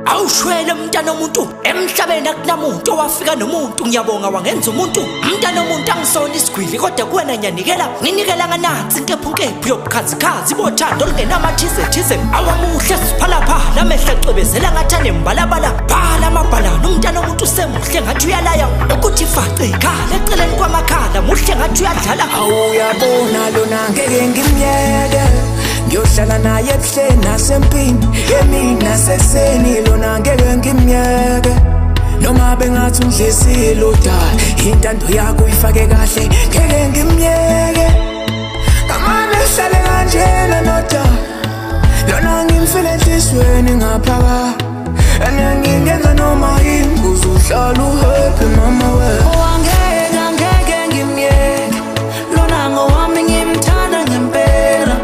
awushwele mntana omuntu emhlabeni akunamuntu owafika nomuntu ngiyabonga wangenza umuntu mntana omuntu angisona isigwili kodwa kuwena ngiyanikela nginikela nganansi nkephu yobukhazikhazi bothando olungenamathize awamuhle siphalaphala amehlo ecwebezela ngathane mbalabala phala amabhalana umntana omuntu usemuhle ngathi uyalaya ukuthi face ikhala eceleni kwamakhala muhle ngathi uyadlala awuyabona lona ngeke ngimyeke ngiyohlala naye ebuhleni nasempini yemina seseni lona ngeke ngimyeke noma bengathi undlesile udala intando yakho uyifake kahle ngeke ngimyeke kamane hlale kanjena nodala lona ngimfile enhlizweni ngaphakathi anengingenza noma yini kuze uhlale uhappy mama we ngeke ngimyeke lona ngowami ngimthanda ngempela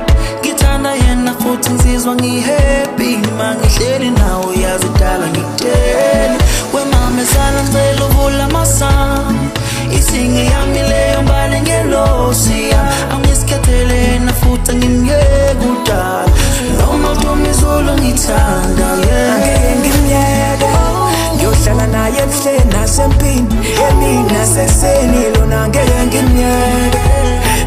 ngithanda yena futhi ngizizwa ngihappy mangihleli nawe yazidala ngikutshela wemama sala ngicela uvula amasango isinge yami leyo mbale ngelosi yami angisikhethele yena futhi ngimyeke udala noma uthoma izulu ngithanda ngeke ngimyeke ngiyohlala naye ebuhleni nasempini yemina seseni lona ngeke ngimyeke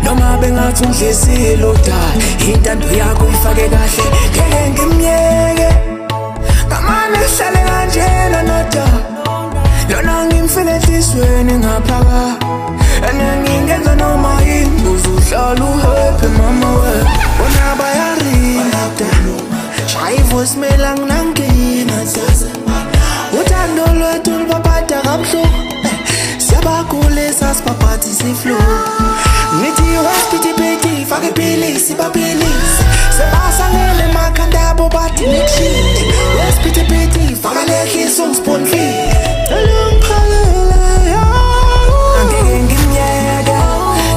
noma bengathi undlesile udala intando yakho uyifake kahle ngeke ngimyeke kamane hlale kanjena nodala lona ngimfile enhlizweni ngaphakathi anengingenza noma yini kuze uhlale uhappy mama we bona bayarinda shaya ivoicemail anginangina uthando lwethu lubaphatha kabuhlungu siyabagulisa sibaphathisa iflu ngithi hospitality fake iphilisi baphilisi sebasangele emakhanda abo bathi nikushiti hospitality fake lehlisa ungisponfile angeke ngimyeke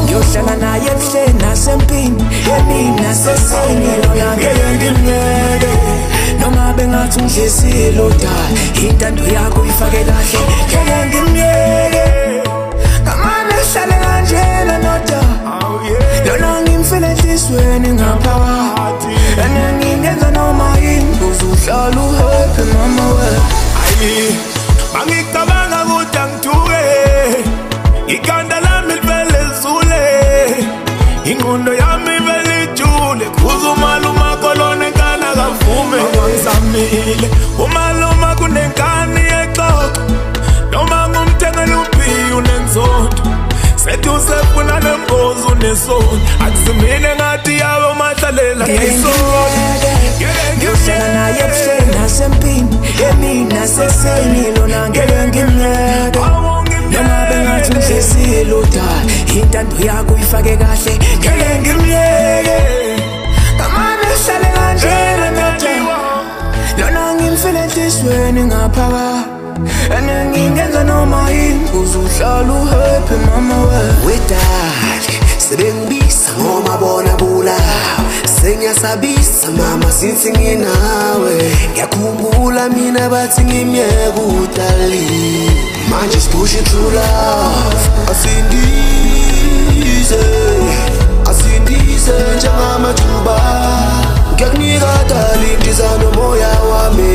ngiyohlala naye ebuhleni nasempini yemina seseni lona ngeke ngimyeke noma bengathi undlesile udala intando yakho uyifake kahle ngeke ngimyeke kamane hlale kanjena nodala lona ngimfile enhlizweni ngaphakathi anengingenza noma yini kuze uhlale uhappy mama we mangicabanga ukuthi angithuke ikhanda lami livele zule ingqondo yami ivele ijule kuze umaluma kolona enkana kavume ngizamile umaluma kunenkani exoxa noma ngumthengela uphiyo nenzondo sethu sefuna nembozo unesoni akusimine ngathi yawe umahlalela ngesoni ngiyohlala naye ebuhleni nasempini yemina seseni lona ngeke ngimyeke noma bengathi undlesile udala intando yakho uyifake kahle ngeke ngimyeke kamane hlale kanjena nodala lona ngimfile enhlizweni ngaphakathi anengingenza noma yini kuze uhlale uhappy mama we wedali sebengibisa ngoma bona bulawa sengiyasabisa mama since nginawe ngiyakhumbula mina bathi ngimyeke udali manje sipushing through love asindize njengamathuba ngiyakunika dali ndiza nomoya wami